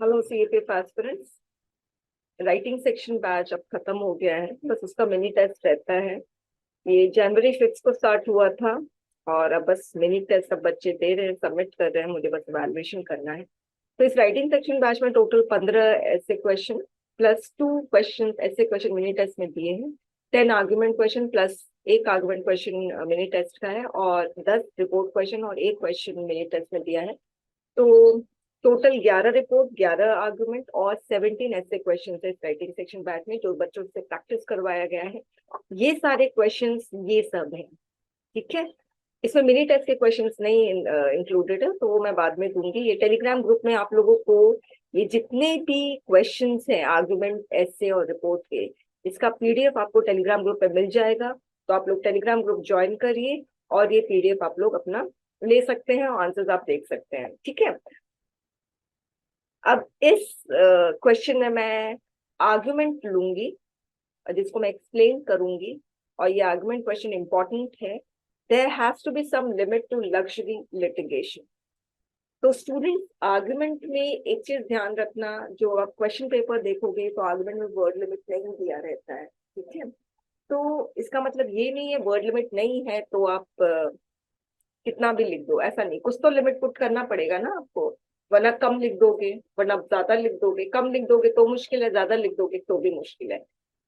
Hello CAPF aspirants. Writing section batch अब खत्म हो गया है, बस उसका मिनी टेस्ट रहता है। ये जनवरी 5 को स्टार्ट हुआ था और अब बस मिनी टेस्ट सब बच्चे दे रहे हैं, सबमिट कर रहे हैं, मुझे बस इवैल्यूएशन करना है। तो इस राइटिंग सेक्शन बैच में टोटल 15 ऐसे क्वेश्चन प्लस 2 क्वेश्चन ऐसे क्वेश्चन मिनी टेस्ट में दिए हैं। 10 आर्गुमेंट क्वेश्चन प्लस एक आर्गुमेंट क्वेश्चन मिनी टेस्ट का है और 10 रिपोर्ट क्वेश्चन और एक क्वेश्चन मिनी टेस्ट में दिया है। तो टोटल 11 रिपोर्ट, 11 आर्गुमेंट और 17 ऐसे क्वेश्चन है इस राइटिंग सेक्शन बैच में, जो बच्चों से प्रैक्टिस करवाया गया है। ये सारे क्वेश्चंस ये सब हैं, ठीक है। इसमें मिनी टेस्ट के क्वेश्चंस नहीं इंक्लूडेड है, तो वो मैं बाद में दूंगी। ये टेलीग्राम ग्रुप में आप लोगों को ये जितने भी क्वेश्चंस हैं आर्गुमेंट, ऐसे और रिपोर्ट के, इसका पीडीएफ आपको टेलीग्राम ग्रुप पे मिल जाएगा। तो आप लोग टेलीग्राम ग्रुप ज्वाइन करिए और ये पीडीएफ आप लोग अपना ले सकते हैं और आंसर्स आप देख सकते हैं, ठीक है। अब इस क्वेश्चन में मैं आर्गुमेंट लूंगी जिसको मैं एक्सप्लेन करूंगी, और ये आर्गुमेंट क्वेश्चन इंपॉर्टेंट है। There has to be some limit to luxury litigation. तो स्टूडेंट, आर्गुमेंट में एक चीज ध्यान रखना, जो आप क्वेश्चन पेपर देखोगे तो आर्गुमेंट में वर्ड लिमिट नहीं दिया रहता है, ठीक है। तो इसका मतलब ये नहीं है वर्ड लिमिट नहीं है तो आप कितना भी लिख दो, ऐसा नहीं। कुछ तो लिमिट पुट करना पड़ेगा ना आपको, वरना कम लिख दोगे, वरना ज्यादा लिख दोगे। कम लिख दोगे तो मुश्किल है, ज्यादा लिख दोगे तो भी मुश्किल है।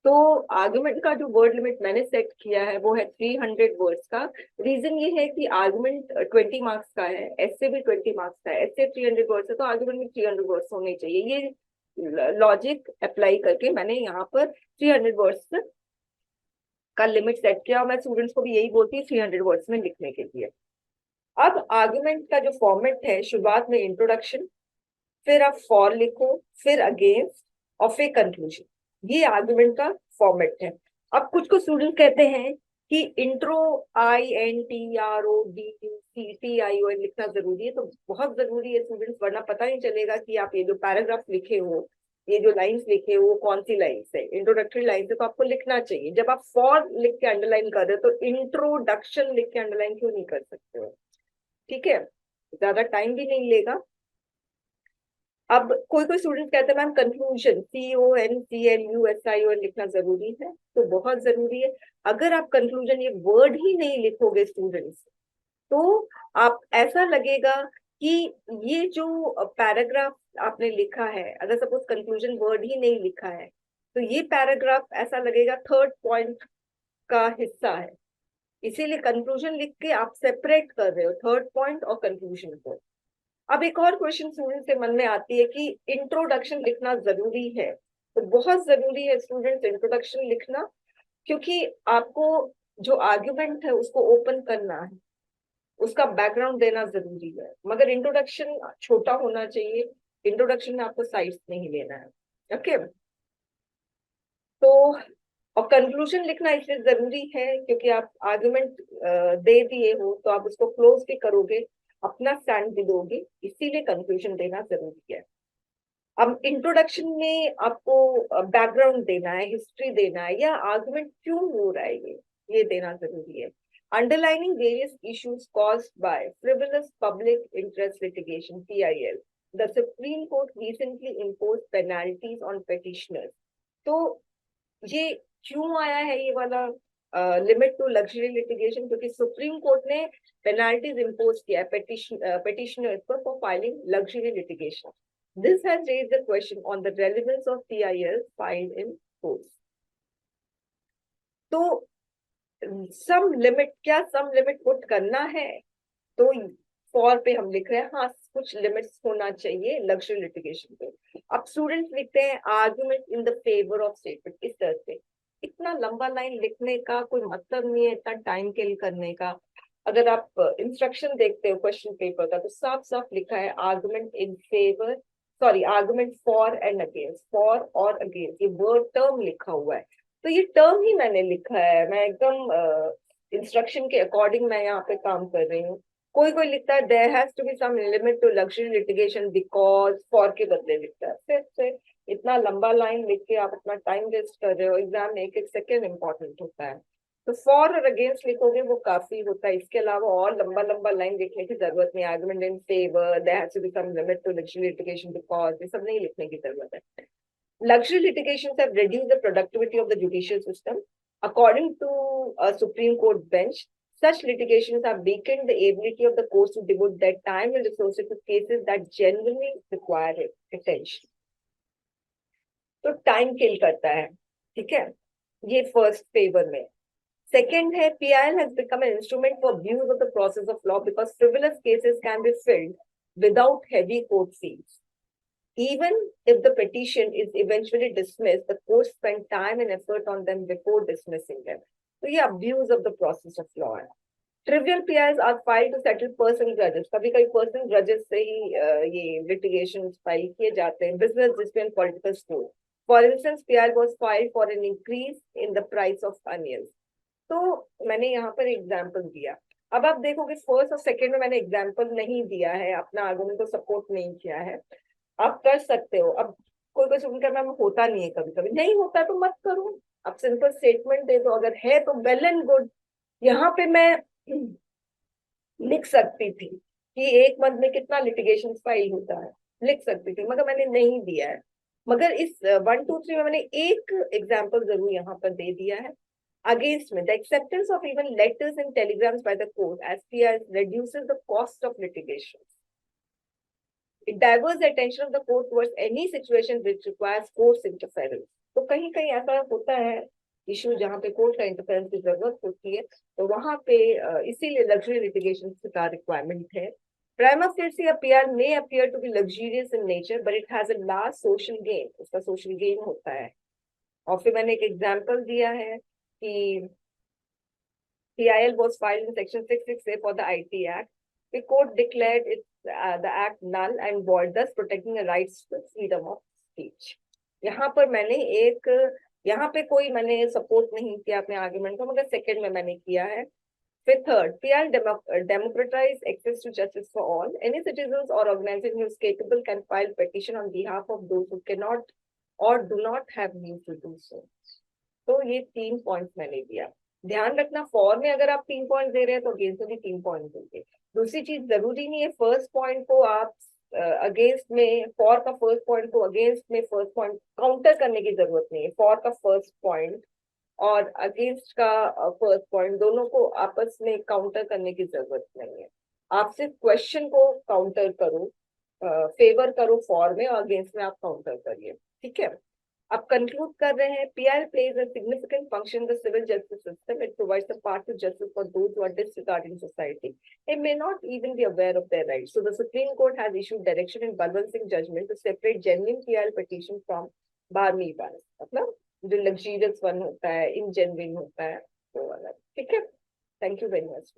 तो आर्गुमेंट का जो वर्ड लिमिट मैंने सेट किया है वो है 300 वर्ड्स का। रीजन ये है कि आर्गुमेंट 20 मार्क्स का है, ऐसे भी 20 मार्क्स का है। ऐसे 300 वर्ड्स है तो आर्गुमेंट में 300 वर्ड्स होने चाहिए। ये लॉजिक अप्लाई करके मैंने यहाँ पर 300 वर्ड्स का लिमिट सेट किया, और मैं स्टूडेंट्स को भी यही बोलती हूँ 300 वर्ड्स में लिखने के लिए। अब आर्गुमेंट का जो फॉर्मेट है, शुरुआत में इंट्रोडक्शन, फिर आप फॉर लिखो, फिर अगेंस्ट और फिर कंक्लूजन। ये आर्गुमेंट का फॉर्मेट है। अब कुछ कुछ स्टूडेंट कहते हैं कि इंट्रो INTRODUCTION लिखना जरूरी है। तो बहुत जरूरी है स्टूडेंट्स, वरना पता नहीं चलेगा कि आप ये जो पैराग्राफ लिखे हो, ये जो लाइंस लिखे हो, वो कौन सी लाइंस है। इंट्रोडक्टरी लाइंस है तो आपको लिखना चाहिए। जब आप फॉर लिख के अंडरलाइन कर रहे हो तो इंट्रोडक्शन लिख के अंडरलाइन क्यों नहीं कर सकते हो, ठीक है। ज्यादा टाइम भी नहीं लेगा। अब कोई कोई स्टूडेंट कहते हैं मैम कंक्लूजन CONCLUSION लिखना जरूरी है, तो बहुत जरूरी है। अगर आप कंक्लूजन ये वर्ड ही नहीं लिखोगे स्टूडेंट्स, तो आप ऐसा लगेगा कि ये जो पैराग्राफ आपने लिखा है, अगर सपोज कंक्लूजन वर्ड ही नहीं लिखा है, तो ये पैराग्राफ ऐसा लगेगा थर्ड पॉइंट का हिस्सा है। इसीलिए कंक्लूजन लिख के आप सेपरेट कर रहे हो थर्ड पॉइंट और कंक्लूजन को। अब एक और क्वेश्चन स्टूडेंट के मन में आती है कि इंट्रोडक्शन लिखना जरूरी है। तो बहुत जरूरी है स्टूडेंट इंट्रोडक्शन लिखना, क्योंकि आपको जो आर्ग्यूमेंट है उसको ओपन करना है, उसका बैकग्राउंड देना जरूरी है। मगर इंट्रोडक्शन छोटा होना चाहिए, इंट्रोडक्शन में आपको साइड्स नहीं लेना है, ओके। तो और कंक्लूजन लिखना इसलिए जरूरी है क्योंकि आप आर्गुमेंट दे दिए हो तो आप उसको क्लोज भी करोगे, अपना स्टैंड भी दोगे, इसीलिए कंक्लूजन देना जरूरी है। अब इंट्रोडक्शन में आपको बैकग्राउंड देना है, हिस्ट्री देना है, या आर्गुमेंट क्यों हो रहा है ये देना जरूरी है। Underlining various issues caused by frivolous public interest litigation PIL, the supreme court recently imposed penalties on petitioners। तो ये क्यों आया है ये वाला लिमिट टू लग्जरी लिटिगेशन, क्योंकि सुप्रीम कोर्ट ने पेनाल्टीज इम्पोज किया है पेटिशनर्स पर for filing luxury litigation. This has raised the question on the relevance of PIL filed in courts. तो सम लिमिट, क्या सम लिमिट पुट करना है? तो फॉर पे हम लिख रहे हैं हाँ, कुछ लिमिट्स होना चाहिए लग्जरी लिटिगेशन पे। अब स्टूडेंट्स लिखते हैं argument in the favour of statement, इस तरह से। इतना लंबा लाइन लिखने का कोई मतलब नहीं है, इतना टाइम किल करने का। अगर आप इंस्ट्रक्शन देखते हो क्वेश्चन पेपर का, तो साफ साफ लिखा है argument in favour, sorry argument for and against, for और अगेंस्ट, ये वर्ड टर्म लिखा हुआ है। तो ये टर्म ही मैंने लिखा है, मैं एकदम इंस्ट्रक्शन के अकॉर्डिंग मैं यहाँ पे काम कर रही हूँ। कोई कोई लिखता है there has to be some limit to luxury litigation because, for के बदले लिखता है। फिर इतना लंबा लाइन लिख के आप अपना टाइम वेस्ट कर रहे हो। एग्जाम में एक एक सेकेंड इंपॉर्टेंट होता है। तो फॉर और अगेंस्ट लिखोगे वो काफी होता है, इसके अलावा और लंबा लंबा लाइन लिखने की जरूरत नहीं। Argument in favour, there has to be some limit to luxury litigation because, ये सब नहीं लिखने की जरूरत है। Luxury litigations have reduced the productivity of the judicial system. According to a Supreme Court bench, such litigations have weakened the ability of the courts to devote their time and resources to cases that genuinely require attention. तो time किल करता है, ठीक है, ये first favour में। Second है, PIL has become an instrument for abuse of the process of law because frivolous cases can be filled without heavy court fees. Even if the petition is eventually dismissed, the court spend time and effort on them before dismissing them. तो ये abuse of the process of law है। Trivial PIs are filed to settle personal grudges. कभी कभी personal grudges से ही ये litigations file किए जाते हैं। Business dispute, political score. For instance, PI was filed for an increase in the price of onions. तो मैंने यहाँ पर एग्जाम्पल दिया। अब आप देखोगे फर्स्ट और सेकंड में मैंने एग्जाम्पल नहीं दिया है, अपना आर्गुमेंट को सपोर्ट नहीं किया है। आप कर सकते हो। अब कोई कोई सुनकर मैम होता नहीं है, कभी कभी नहीं होता तो मत करो, आप सिंपल स्टेटमेंट दे दो, अगर है तो वेल एंड गुड। यहाँ पे मैं लिख सकती थी कि एक मंथ में कितना लिटिगेशन फाइल होता है, लिख सकती थी, मगर मैंने नहीं दिया है। मगर इस 1, 2, 3 में मैंने एक एग्जाम्पल जरूर यहाँ पर दे दिया है। अगेंस्ट में, the acceptance of even letters and telegrams by the court as PI reduces the cost of litigation. It diverts the attention of the court towards any situation which requires court's interference. तो कहीं कहीं ऐसा होता है issue जहाँ पे court का interference की जरूरत होती है, तो वहां पे इसीलिए लग्जरी लिटिगेशन का रिक्वायरमेंट है। Prima facie, a PI may appear to be luxurious in nature, but it has a large social gain. उसका social gain होता है। और फिर मैंने एक एग्जांपल दिया है कि PIL was filed in section 666A for the IT Act. The court declared the act null and void, thus protecting the rights to freedom of speech. यहाँ पर मैंने एक, यहाँ पे कोई मैंने सपोर्ट नहीं किया अपने आर्गुमेंट को, मगर सेकंड में मैंने किया है। फिर third, PIL democratize access to justice for all. Any citizens or organization who is capable can file petition on behalf of those who cannot or do not have means to do so. तो ये 3 points मैंने दिया। ध्यान रखना, for में अगर आप 3 point दे रहे हैं तो अगेंस्ट में भी 3 पॉइंट देंगे। दूसरी चीज, जरूरी नहीं है फर्स्ट पॉइंट को आप अगेंस्ट में, फॉर का फर्स्ट पॉइंट को अगेंस्ट में फर्स्ट पॉइंट काउंटर करने की जरूरत नहीं है। फॉर का फर्स्ट पॉइंट और अगेंस्ट का फर्स्ट पॉइंट दोनों को आपस में काउंटर करने की जरूरत नहीं है। आप सिर्फ क्वेश्चन को काउंटर करो, फेवर करो फॉर में, और अगेंस्ट में आप काउंटर करिए, ठीक है। अब कंक्लूड कर रहे हैं, PIL plays a significant function in the civil justice system. It provides a path to justice for those who are disregarding society. They may not even be aware of their rights. So the Supreme Court has issued direction in Balwant Singh judgment to separate genuine PIL petition from barmi bias. मतलब जो luxurious one होता है, ingenuine होता है, वो वाला, ठीक है। Thank you very much.